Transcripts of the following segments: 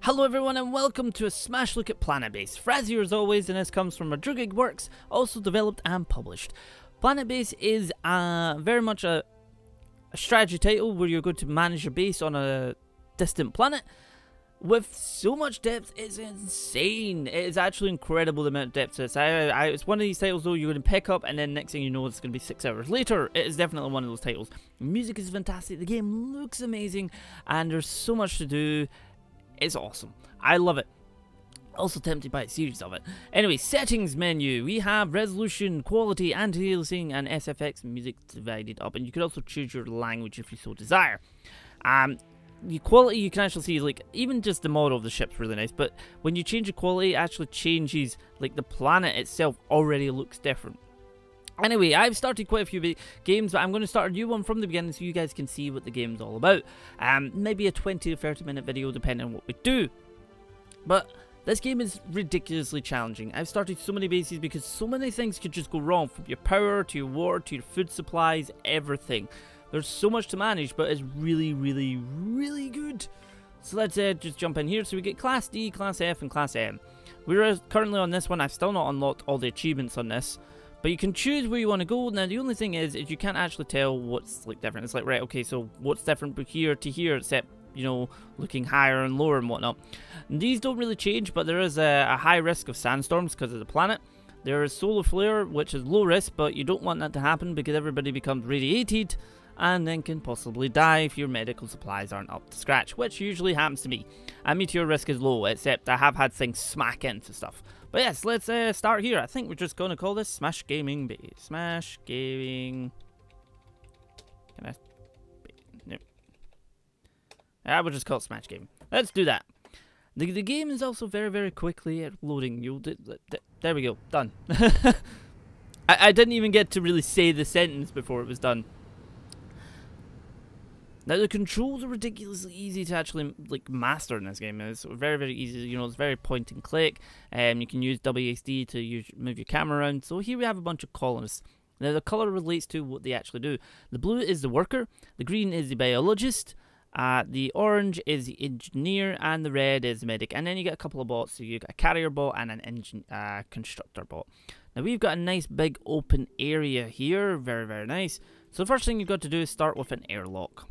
Hello everyone and welcome to a smash look at Planetbase. Fraz here as always, and this comes from Madrugig Works, also developed and published. Planetbase is very much a strategy title where you're going to manage your base on a distant planet with so much depth. It's insane. It is actually incredible the amount of depth to this. It's one of these titles though you're going to pick up and then next thing you know it's going to be 6 hours later. It is definitely one of those titles. The music is fantastic, the game looks amazing, and there's so much to do. It's awesome. I love it. Also tempted by a series of it. Anyway, settings menu. We have resolution, quality, anti-aliasing, and SFX music divided up. And you can also choose your language if you so desire. The quality you can actually see, like, even just the model of the ship's really nice. But when you change the quality, it actually changes, like, the planet itself already looks different. Anyway, I've started quite a few games, but I'm going to start a new one from the beginning so you guys can see what the game's all about. Maybe a 20 to 30 minute video depending on what we do. But this game is ridiculously challenging. I've started so many bases because so many things could just go wrong, from your power to your water to your food supplies, everything. There's so much to manage, but it's really, really, really good. So let's just jump in here. So we get Class D, Class F, and Class M. We're currently on this one. I've still not unlocked all the achievements on this. But you can choose where you want to go. Now, the only thing is you can't actually tell what's, like, different. It's like, right, okay, so what's different from here to here, except, you know, looking higher and lower and whatnot. And these don't really change, but there is a high risk of sandstorms because of the planet. There is solar flare, which is low risk, but you don't want that to happen because everybody becomes radiated and then can possibly die if your medical supplies aren't up to scratch, which usually happens to me. And meteor risk is low, except I have had things smack into stuff. But yes, let's start here. I think we're just going to call this Smash Gaming Base. Smash Gaming... Can I... Nope. I will just call it Smash Gaming. Let's do that. The game is also very, very quickly at loading. There we go. Done. I didn't even get to really say the sentence before it was done. Now, the controls are ridiculously easy to actually, like, master in this game. It's very, very easy. You know, it's very point and click. You can use WASD to move your camera around. So here we have a bunch of colonists. Now, the color relates to what they actually do. The blue is the worker. The green is the biologist. The orange is the engineer. And the red is the medic. And then you get a couple of bots. So you got a carrier bot and an constructor bot. Now, we've got a nice big open area here. Very, very nice. So the first thing you've got to do is start with an airlock.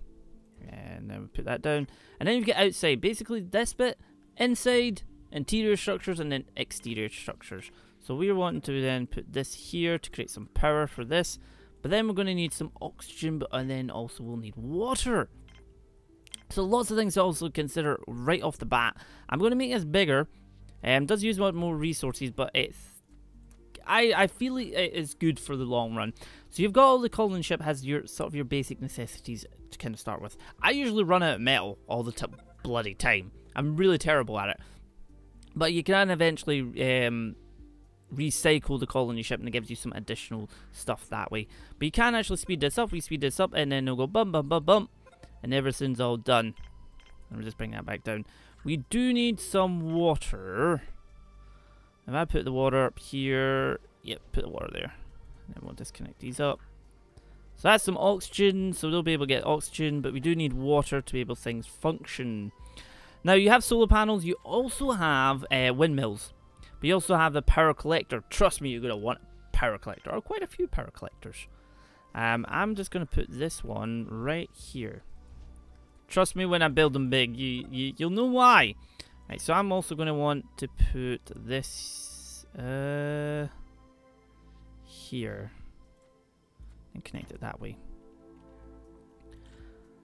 And then we put that down. And then you get outside. Basically, this bit, inside, interior structures, and then exterior structures. So we're wanting to then put this here to create some power for this. But then we're going to need some oxygen, and then also we'll need water. So lots of things to also consider right off the bat. I'm going to make this bigger. It does use more resources, but it's... I feel it is good for the long run. So you've got all the colony ship has your sort of your basic necessities to kind of start with. I usually run out of metal all the bloody time. I'm really terrible at it. But you can eventually recycle the colony ship, and it gives you some additional stuff that way. But you can actually speed this up. We speed this up, and then it'll go bum bum bum bum, and everything's all done. Let me just bring that back down. We do need some water. If I put the water up here, yep, put the water there. And then we'll disconnect these up. So that's some oxygen, so they'll be able to get oxygen, but we do need water to be able to things function. Now, you have solar panels, you also have windmills, but you also have the power collector. Trust me, you're going to want a power collector, or quite a few power collectors. I'm just going to put this one right here. Trust me, when I build them big, you'll know why. Right, so I'm also going to want to put this here and connect it that way.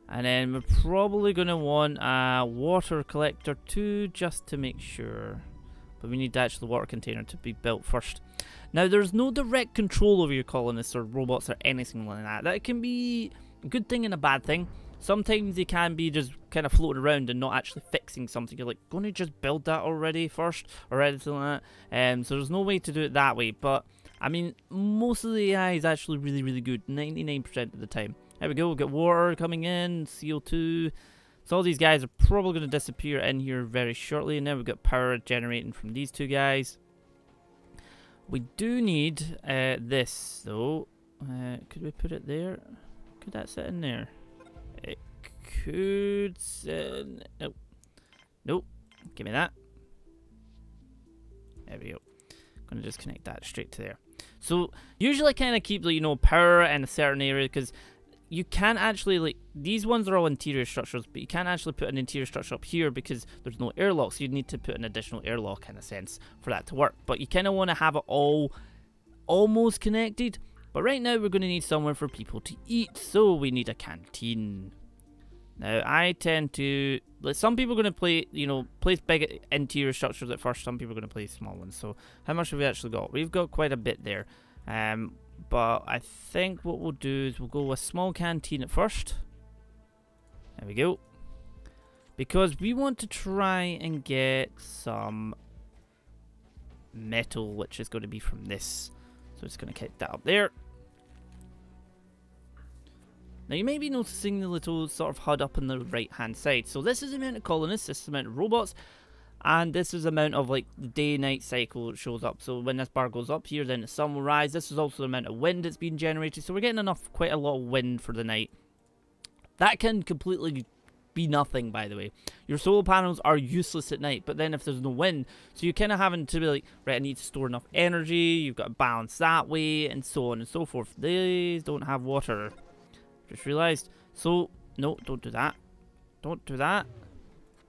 And then we're probably going to want a water collector too, just to make sure. But we need the actual water container to be built first. Now, there's no direct control over your colonists or robots or anything like that. That can be a good thing and a bad thing. Sometimes they can be just kind of floating around and not actually fixing something. You're like, going to just build that already first or anything like that. So there's no way to do it that way. But, I mean, most of the AI is actually really, really good. 99% of the time. There we go. We've got water coming in, CO2. So all these guys are probably going to disappear in here very shortly. And then we've got power generating from these two guys. We do need this, though. Could we put it there? Could that sit in there? It could sit... Nope. Nope. Give me that. There we go. Gonna just connect that straight to there. So usually I kind of keep, like, you know, power in a certain area, because you can't actually, like, these ones are all interior structures, but you can't actually put an interior structure up here because there's no airlock, so you'd need to put an additional airlock in a sense for that to work. But you kind of want to have it all almost connected. But right now we're going to need somewhere for people to eat, so we need a canteen. Now I tend to, like, some people are going to play, you know, place big interior structures at first, some people are going to play small ones. So how much have we actually got? We've got quite a bit there. But I think what we'll do is we'll go with a small canteen at first. There we go. Because we want to try and get some metal, which is going to be from this. So it's going to kick that up there. Now you may be noticing the little sort of HUD up on the right hand side. So this is the amount of colonists, this is the amount of robots, and this is the amount of, like, the day-night cycle that shows up. So when this bar goes up here, then the sun will rise. This is also the amount of wind that's being generated. So we're getting quite a lot of wind for the night. That can completely be nothing, by the way. Your solar panels are useless at night, but then if there's no wind, so you're kind of having to be like, right, I need to store enough energy, you've got to balance that way, and so on and so forth. These don't have water. Just realized. So, no, don't do that. Don't do that.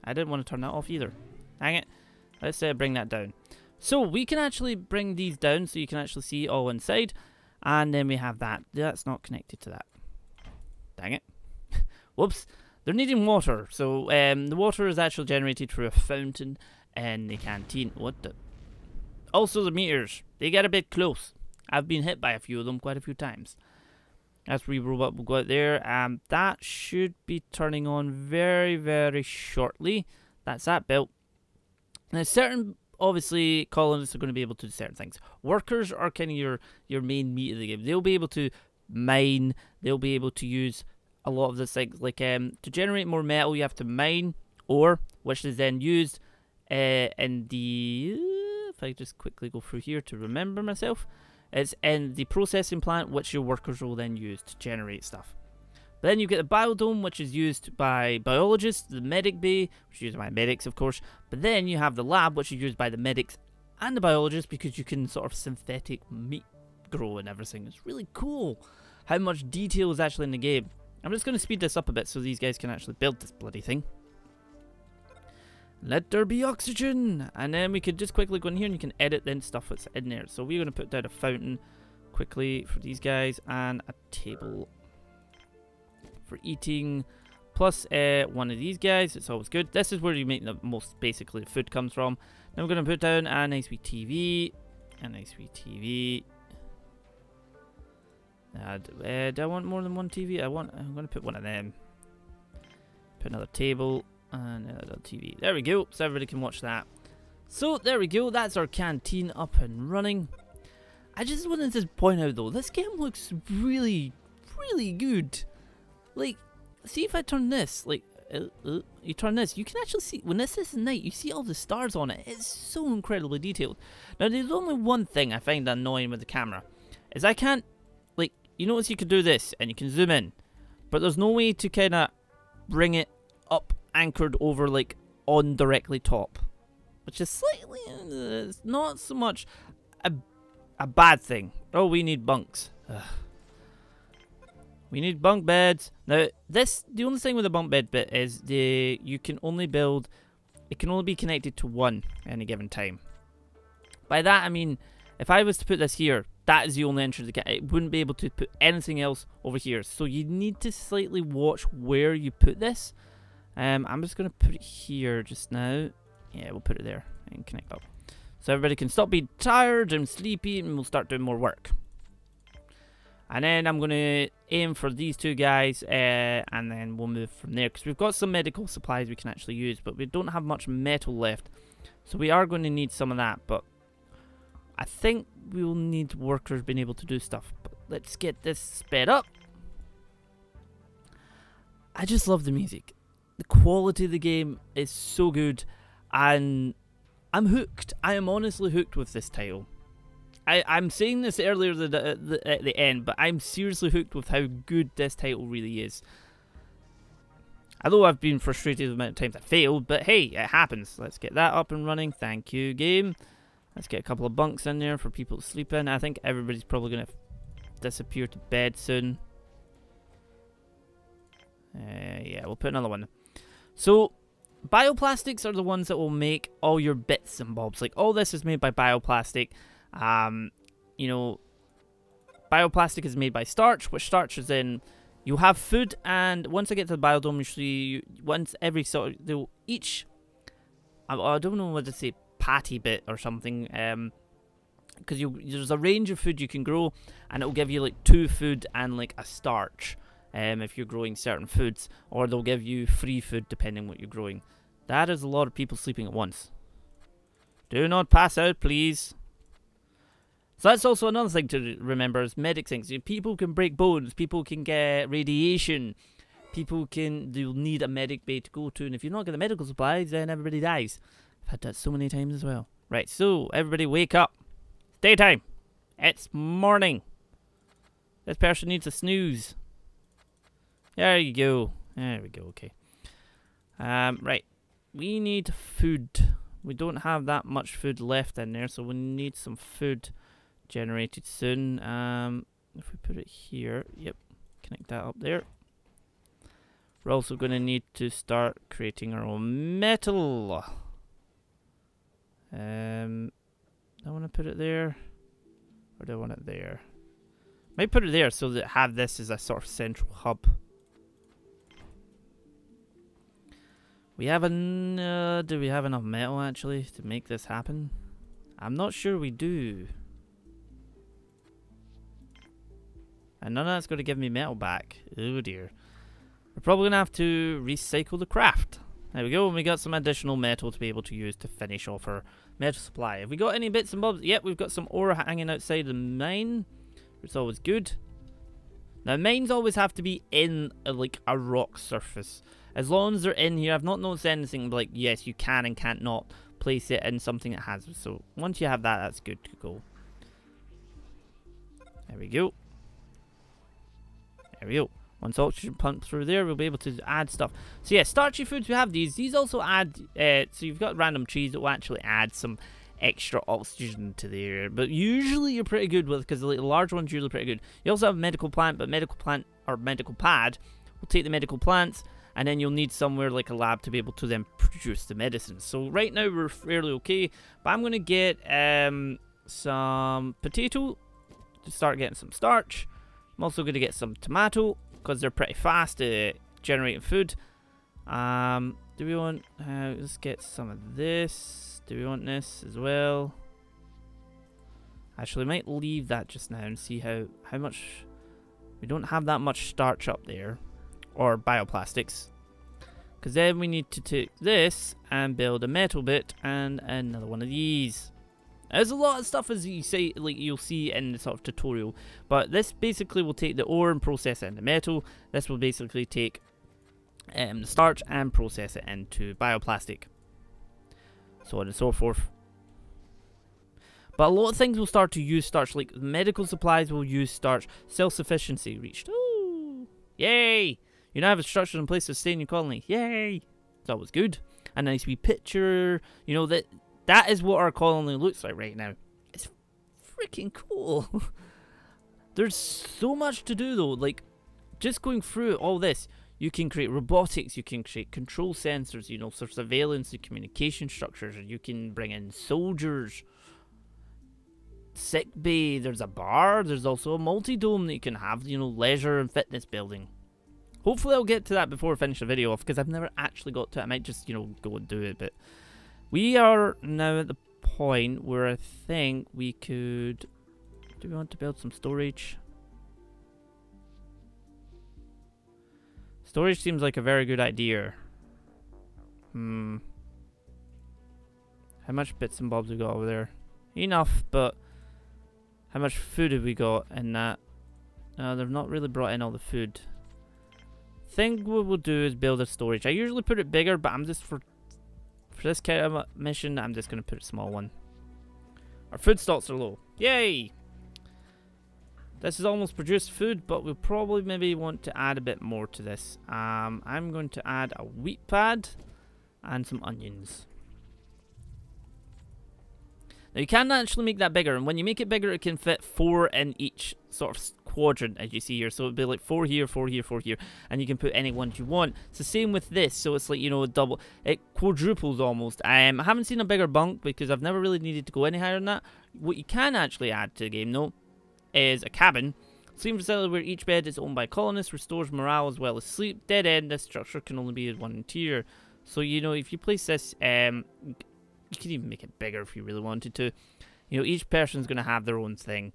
I didn't want to turn that off either. Dang it. Let's bring that down. So we can actually bring these down so you can actually see all inside. And then we have that. That's not connected to that. Dang it. Whoops. They're needing water. So the water is actually generated through a fountain in the canteen. What the? Also the meters. They get a bit close. I've been hit by a few of them quite a few times. That's where robot will go out there. That should be turning on very, very shortly. That's that built. Now, certain, obviously, colonists are going to be able to do certain things. Workers are kind of your main meat of the game. They'll be able to mine. They'll be able to use a lot of the things. Like, to generate more metal, you have to mine ore, which is then used in the... if I just quickly go through here to remember myself. It's in the processing plant, which your workers will then use to generate stuff. But then you get the biodome, which is used by biologists, the medic bay, which is used by medics, of course. But then you have the lab, which is used by the medics and the biologists, because you can sort of synthetic meat grow and everything. It's really cool how much detail is actually in the game. I'm just going to speed this up a bit so these guys can actually build this bloody thing. Let there be oxygen! And then we could just quickly go in here and you can edit then stuff that's in there. So we're going to put down a fountain quickly for these guys and a table for eating, plus one of these guys. It's always good. This is where you make the most, basically, the food comes from. Then we're going to put down a nice wee TV, a nice wee TV. Do I want more than one TV? I'm going to put one of them. Put another table and another TV. There we go, so everybody can watch that. So there we go, that's our canteen up and running. I just wanted to point out though, this game looks really, really good. Like, see if I turn this, like, you turn this, you can actually see, when this is night, you see all the stars on it. It's so incredibly detailed. Now, there's only one thing I find annoying with the camera, is I can't, like, you notice you can do this, and you can zoom in, but there's no way to kind of bring it up, anchored over, like, on directly top. Which is slightly, it's not so much a bad thing. Oh, we need bunks. Ugh. We need bunk beds. Now, the only thing with the bunk bed bit is you can only build, it can only be connected to one at any given time. By that, I mean, if I was to put this here, that is the only entrance. It wouldn't be able to put anything else over here. So you need to slightly watch where you put this. I'm just going to put it here just now. Yeah, we'll put it there and connect up. So everybody can stop being tired and sleepy and we'll start doing more work. And then I'm going to aim for these two guys and then we'll move from there. Because we've got some medical supplies we can actually use, but we don't have much metal left. So we are going to need some of that, but I think we will need workers being able to do stuff. But let's get this sped up. I just love the music. The quality of the game is so good. And I'm hooked. I am honestly hooked with this title. I'm saying this earlier at the end, but I'm seriously hooked with how good this title really is. Although I've been frustrated with the amount of times I failed, but hey, it happens. Let's get that up and running. Thank you, game. Let's get a couple of bunks in there for people to sleep in. I think everybody's probably going to disappear to bed soon. Yeah, we'll put another one. So, bioplastics are the ones that will make all your bits and bobs. Like, all this is made by bioplastic. You know, bioplastic is made by starch, which starch is in... You have food, and once I get to the biodome, usually once every sort of... They'll each... I don't know what to say, patty bit or something. Because there's a range of food you can grow, and it'll give you like 2 food and like a starch. If you're growing certain foods, or they'll give you free food depending what you're growing. That is a lot of people sleeping at once. Do not pass out, please. So that's also another thing to remember is medic things. People can break bones, people can get radiation, they'll need a medic bay to go to, and if you're not getting the medical supplies, then everybody dies. I've had that so many times as well. Right, so everybody wake up. It's daytime. It's morning. This person needs a snooze. There you go. There we go, okay. Right. We need food. We don't have that much food left in there, so we need some food generated soon. If we put it here, yep, connect that up there. We're also going to need to start creating our own metal. Do I want to put it there? Or do I want it there? Might put it there so that have this as a sort of central hub. We have do we have enough metal actually to make this happen? I'm not sure we do. And none of that's going to give me metal back. Oh dear. We're probably going to have to recycle the craft. There we go, and we got some additional metal to be able to use to finish off our metal supply. Have we got any bits and bobs? Yep, we've got some ore hanging outside the mine, which is always good. Now, mines always have to be in like a rock surface. As long as they're in here, I've not noticed anything like, yes, you can and can't not place it in something that has it. So, once you have that, that's good to go. There we go. There we go. Once oxygen pumps through there, we'll be able to add stuff. So yeah, starchy foods, we have these. These also add, so you've got random trees that will actually add some extra oxygen to the air. But usually you're pretty good with, because the large ones are usually pretty good. You also have medical plant, but medical plant, or medical pad, will take the medical plants, and then you'll need somewhere like a lab to be able to then produce the medicine. So right now we're fairly okay, but I'm going to get some potato to start getting some starch. I'm also going to get some tomato, because they're pretty fast at generating food. Do we want... let's get some of this. Do we want this as well? Actually, I might leave that just now and see how much... We don't have that much starch up there. Or bioplastics. Because then we need to take this and build a metal bit and another one of these. There's a lot of stuff, as you say, like you'll see in the sort of tutorial, but this basically will take the ore and process it into metal. This will basically take the starch and process it into bioplastic, so on and so forth. But a lot of things will start to use starch, like medical supplies will use starch. Self-sufficiency reached. Ooh, yay! You now have a structure in place to stay in your colony. Yay! That was good. A nice wee picture. You know that. That is what our colony looks like right now. It's freaking cool. There's so much to do though. Like, just going through all this, you can create robotics, you can create control sensors, you know, for surveillance and communication structures, and you can bring in soldiers. Sick bay, there's a bar, there's also a multi-dome that you can have, you know, leisure and fitness building. Hopefully I'll get to that before I finish the video off, because I've never actually got to it. I might just, you know, go and do it, but... We are now at the point where I think we could... Do we want to build some storage? Storage seems like a very good idea. How much bits and bobs we got over there? Enough, but... How much food have we got in that? They've not really brought in all the food. I think what we'll do is build a storage. I usually put it bigger, but I'm just for this kind of mission, I'm just going to put a small one. Our food stocks are low. Yay! This is almost produced food, but we'll probably maybe want to add a bit more to this. I'm going to add a wheat pad and some onions. Now you can actually make that bigger, and when you make it bigger, it can fit 4 in each sort of quadrant, as you see here. So it'd be like 4 here, 4 here, 4 here, and you can put any ones you want. It's the same with this, so it's like, you know, double, it quadruples almost. I haven't seen a bigger bunk because I've never really needed to go any higher than that. What you can actually add to the game, though, is a cabin. Sleeping facility where each bed is owned by colonists, restores morale as well as sleep. Dead end, this structure can only be one interior. So, you know, if you place this, you can even make it bigger if you really wanted to. You know, each person's going to have their own thing.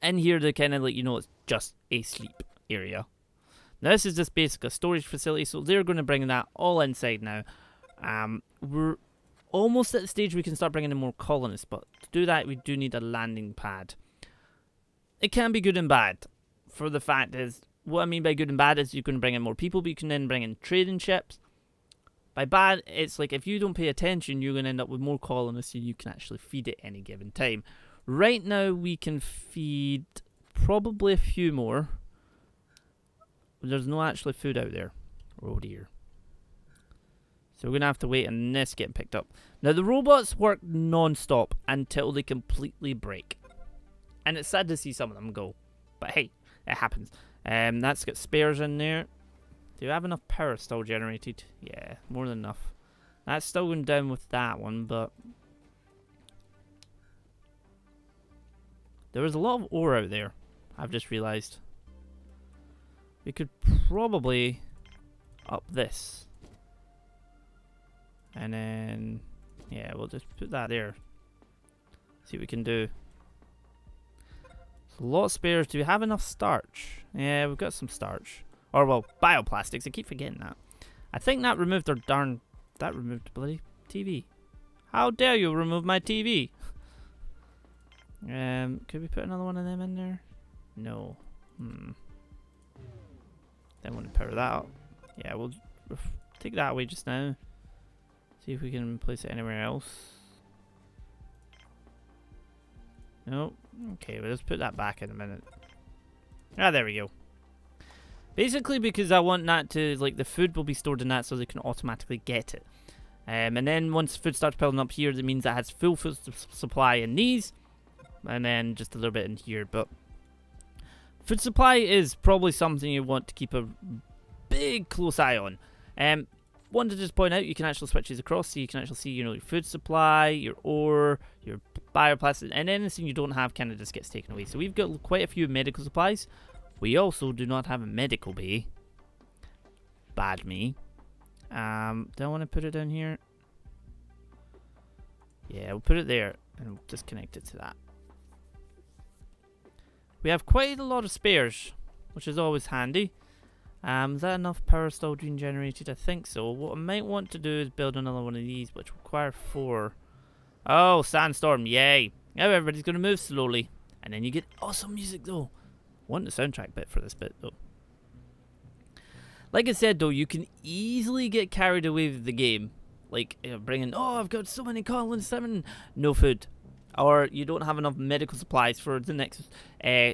In here, they're kind of like, you know, it's just a sleep area. Now, this is just basically a storage facility, so they're going to bring that all inside now. We're almost at the stage we can start bringing in more colonists, but to do that, we do need a landing pad. It can be good and bad. For the fact is, what I mean by good and bad is you can bring in more people, but you can then bring in trading ships. By bad, it's like if you don't pay attention, you're going to end up with more colonists and you can actually feed at any given time. Right now, we can feed probably a few more. There's no actually food out there. Oh dear. So we're going to have to wait on this getting picked up. Now, the robots work non-stop until they completely break. And it's sad to see some of them go. But hey, it happens. That's got spares in there. Do you have enough power still generated? Yeah, more than enough. That's still going down with that one, but there is a lot of ore out there, I've just realised. We could probably up this. And then, yeah, we'll just put that there. See what we can do. A lot of spares. Do we have enough starch? Yeah, we've got some starch. Or, well, bioplastics. I keep forgetting that. I think that removed our darn... That removed the bloody TV. How dare you remove my TV? Could we put another one of them in there? No. Then want to power that up. Yeah, we'll take that away just now. See if we can place it anywhere else. Nope. Okay, we'll just put that back in a minute. Ah, there we go. Basically because I want that to, like, the food will be stored in that so they can automatically get it. And then once food starts piling up here, that means that has full food supply in these. And then just a little bit in here. But food supply is probably something you want to keep a big close eye on. One to just point out, you can actually switch these across so you can actually see, you know, your food supply, your ore, your bioplastic, and anything you don't have kind of just gets taken away. So we've got quite a few medical supplies. We also do not have a medical bay. Bad me. Do I want to put it down here? Yeah, we'll put it there and we'll just connect it to that. We have quite a lot of spares, which is always handy. Is that enough power still being generated? I think so. What I might want to do is build another one of these, which require 4. Oh, sandstorm, yay. Now everybody's going to move slowly. And then you get awesome music though. Want the soundtrack bit for this bit though. Like I said though, you can easily get carried away with the game. Like, you know, bringing, oh, I've got so many colonists, no food. Or you don't have enough medical supplies for the next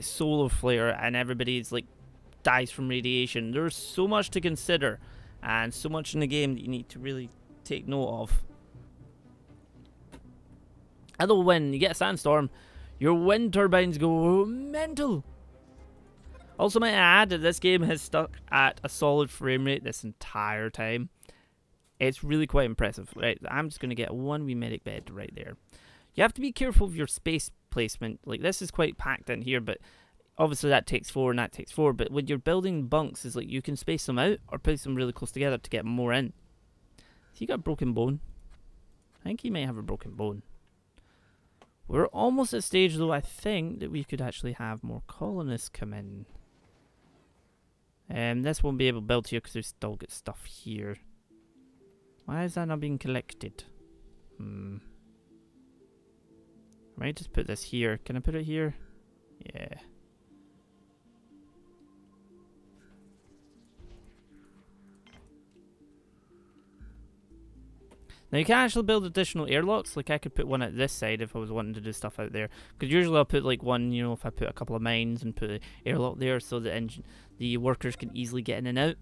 solar flare and everybody's like dies from radiation. There's so much to consider and so much in the game that you need to really take note of. Although when you get a sandstorm, your wind turbines go mental. Also might add that this game has stuck at a solid frame rate this entire time. It's really quite impressive. Right, I'm just going to get one wee medic bed right there. You have to be careful of your space placement. Like, this is quite packed in here, but obviously that takes 4 and that takes 4. But when you're building bunks, it's like you can space them out or place them really close together to get more in. So you got a broken bone. I think he may have a broken bone. We're almost at a stage, though, I think, that we could actually have more colonists come in. This won't be able to build here because we've still got stuff here. Why is that not being collected? I might just put this here. Can I put it here? Yeah. Now you can actually build additional airlocks. Like I could put one at this side if I was wanting to do stuff out there. Because usually I'll put like one, you know, if I put a couple of mines and put an airlock there so the workers can easily get in and out.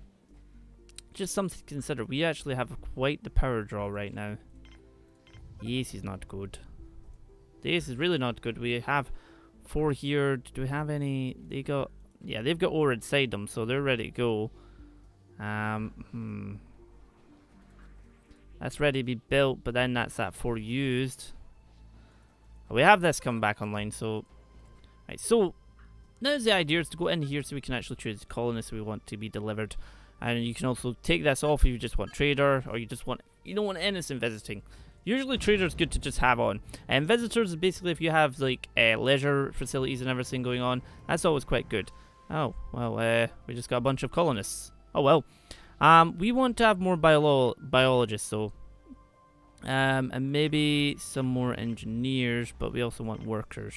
Just something to consider. We actually have quite the power draw right now. This is not good. This is really not good. We have 4 here. Do we have any? They got, yeah, they've got ore inside them, so they're ready to go. That's ready to be built, but then that's that 4 used. We have this coming back online, so right. So now's the idea is to go in here so we can actually choose the colonists we want to be delivered, and you can also take this off if you just want trader or you don't want innocent visiting. Usually traders good to just have on, and visitors is basically if you have like leisure facilities and everything going on. That's always quite good. Oh well, we just got a bunch of colonists. Oh well. We want to have more biologists, so and maybe some more engineers, but we also want workers.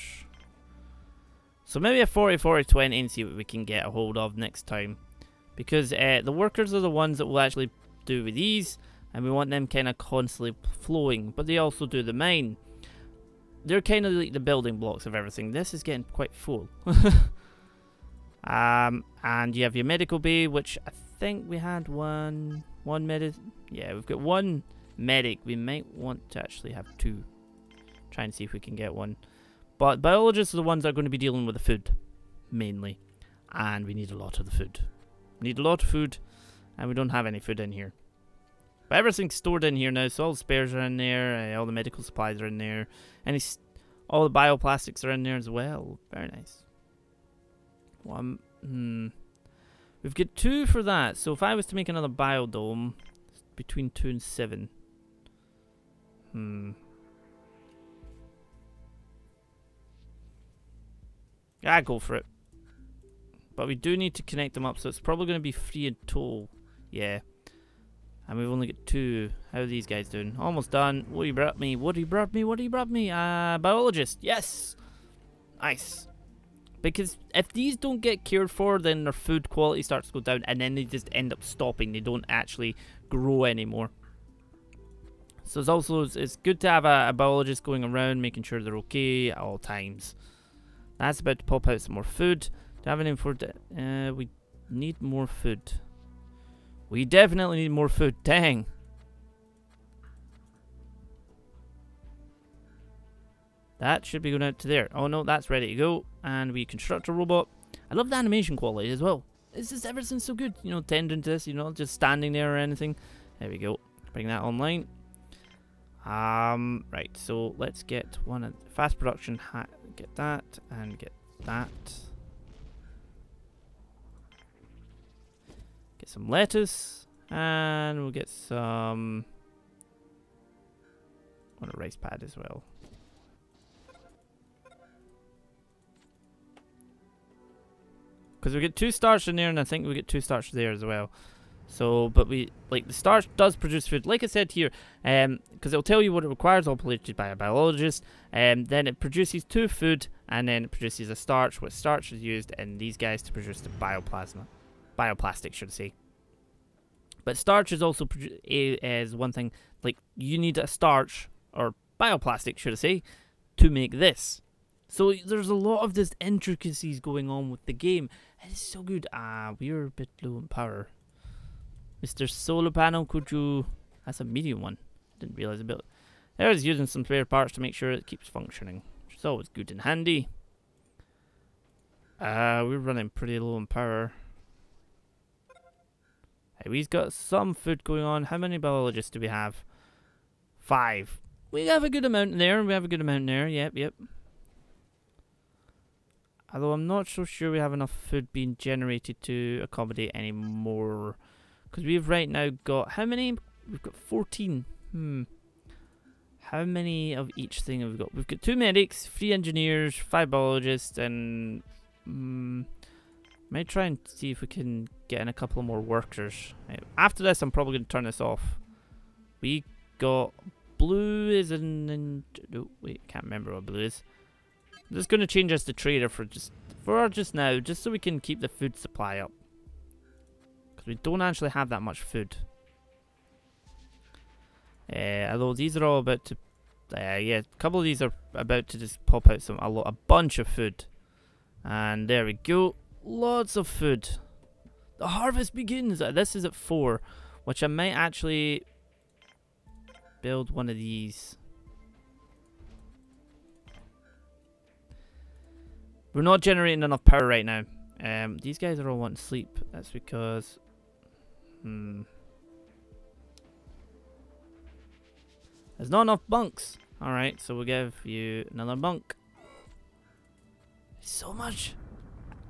So maybe a 40-40-20 and see what we can get a hold of next time, because the workers are the ones that will actually do with these, and we want them kind of constantly flowing, but they also do the mine. They're kind of like the building blocks of everything. This is getting quite full. And you have your medical bay, which I think we had one medic. Yeah, we've got 1 medic. We might want to actually have 2. Try and see if we can get 1. But biologists are the ones that are going to be dealing with the food, mainly. And we need a lot of the food. We need a lot of food, and we don't have any food in here. But everything's stored in here now, so all the spares are in there, all the medical supplies are in there, and all the bioplastics are in there as well. Very nice. We've got 2 for that, so if I was to make another biodome, between 2 and 7. Yeah, go for it. But we do need to connect them up, so it's probably going to be 3 in total. Yeah. And we've only got 2. How are these guys doing? Almost done. What you brought me? What you brought me? What you brought me? Biologist. Yes. Nice. Because if these don't get cared for, then their food quality starts to go down, and then they just end up stopping. They don't actually grow anymore. So it's good to have a biologist going around, making sure they're okay at all times. That's about to pop out some more food. Do I have any for? We need more food. We definitely need more food. Dang. That should be going out to there. Oh no, that's ready to go. And we construct a robot. I love the animation quality as well. It's just everything's so good. You know, tending to this, you know, just standing there or anything. There we go. Bring that online. Right, so let's get one at fast production. Get that and get that. Get some lettuce. And we'll get some on a rice pad as well. Because we get 2 starch in there, and I think we get 2 starch there as well. So, but the starch does produce food. Like I said here, because it'll tell you what it requires, all produced by a biologist. Then it produces 2 food, and then it produces a starch. What starch is used in these guys to produce the bioplastic, should I say. But starch is also is one thing. Like you need a starch or bioplastic, should I say, to make this. So there's a lot of this intricacies going on with the game. It is so good. We're a bit low in power. Mr. Solar Panel, could you... That's a medium one. Didn't realize a bit. There's using some spare parts to make sure it keeps functioning, which is always good and handy. We're running pretty low in power. Hey, we've got some food going on. How many biologists do we have? 5. We have a good amount there. Yep. Although I'm not so sure we have enough food being generated to accommodate any more. Because we've right now got... How many? We've got 14. How many of each thing have we got? We've got 2 medics, 3 engineers, 5 biologists, and... might try and see if we can get in a couple more workers. After this, I'm probably going to turn this off. We got... Blue is in... Oh, wait, can't remember what blue is. I'm just going to change us to trader for just now, just so we can keep the food supply up. Because we don't actually have that much food. Although these are all about to, yeah, a couple of these are about to just pop out a bunch of food. And there we go, lots of food. The harvest begins. This is at 4, which I might actually build one of these. We're not generating enough power right now. These guys are all wanting to sleep. That's because... There's not enough bunks. Alright, so we'll give you another bunk. So much.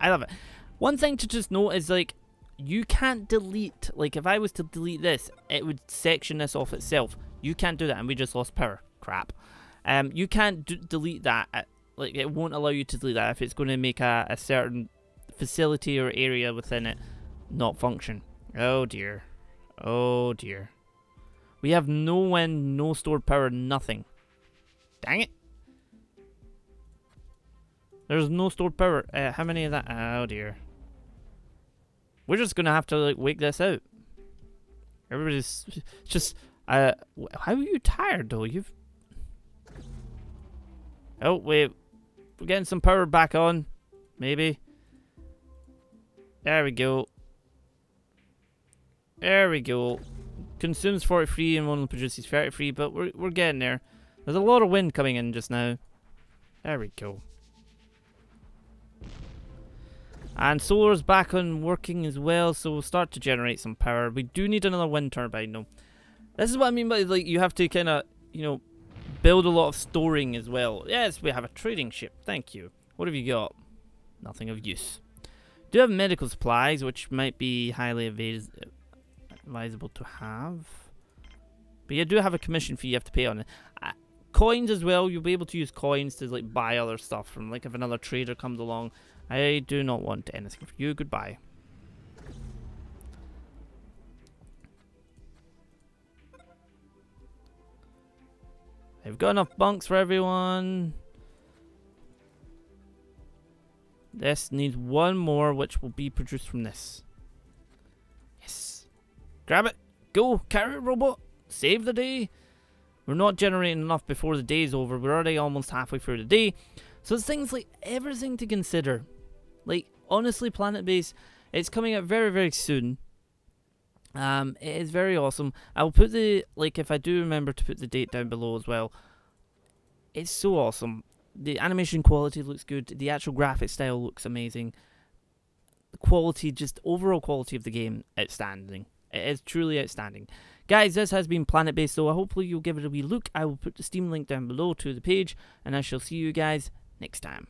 I love it. One thing to just note is, like, you can't delete... Like, if I was to delete this, it would section this off itself. You can't do that, and we just lost power. Crap. You can't delete that. Like, it won't allow you to delete that if it's going to make a certain facility or area within it not function. Oh dear. Oh dear. We have no wind, no stored power, nothing. Dang it. There's no stored power. How many of that? Oh dear. We're just going to have to, like, wake this out. Everybody's just... how are you tired, though? You've... Oh, wait. We're getting some power back on. Maybe. There we go. There we go. Consumes 43 and only produces 33, but we're getting there. There's a lot of wind coming in just now. There we go. And solar's back on working as well, so we'll start to generate some power. We do need another wind turbine, though. This is what I mean by, like, you have to kind of, you know, build a lot of storing as well. Yes, we have a trading ship. Thank you. What have you got? Nothing of use. Do have medical supplies, which might be highly advisable to have. But you do have a commission fee you have to pay on it. Coins as well. You'll be able to use coins to, like, buy other stuff from, like, if another trader comes along. I do not want anything for you. Goodbye. I've got enough bunks for everyone. This needs one more, which will be produced from this. Yes. Grab it. Go. Carry it, robot. Save the day. We're not generating enough before the day's over. We're already almost halfway through the day. So it's things like everything to consider. Like, honestly, Planetbase, it's coming out very, very soon. It is very awesome. I will put the, like, if I do remember to put the date down below as well. It's so awesome. The animation quality looks good. The actual graphic style looks amazing. The quality, just overall quality of the game, outstanding. It is truly outstanding. Guys, this has been Planetbase, so hopefully you'll give it a wee look. I will put the Steam link down below to the page, and I shall see you guys next time.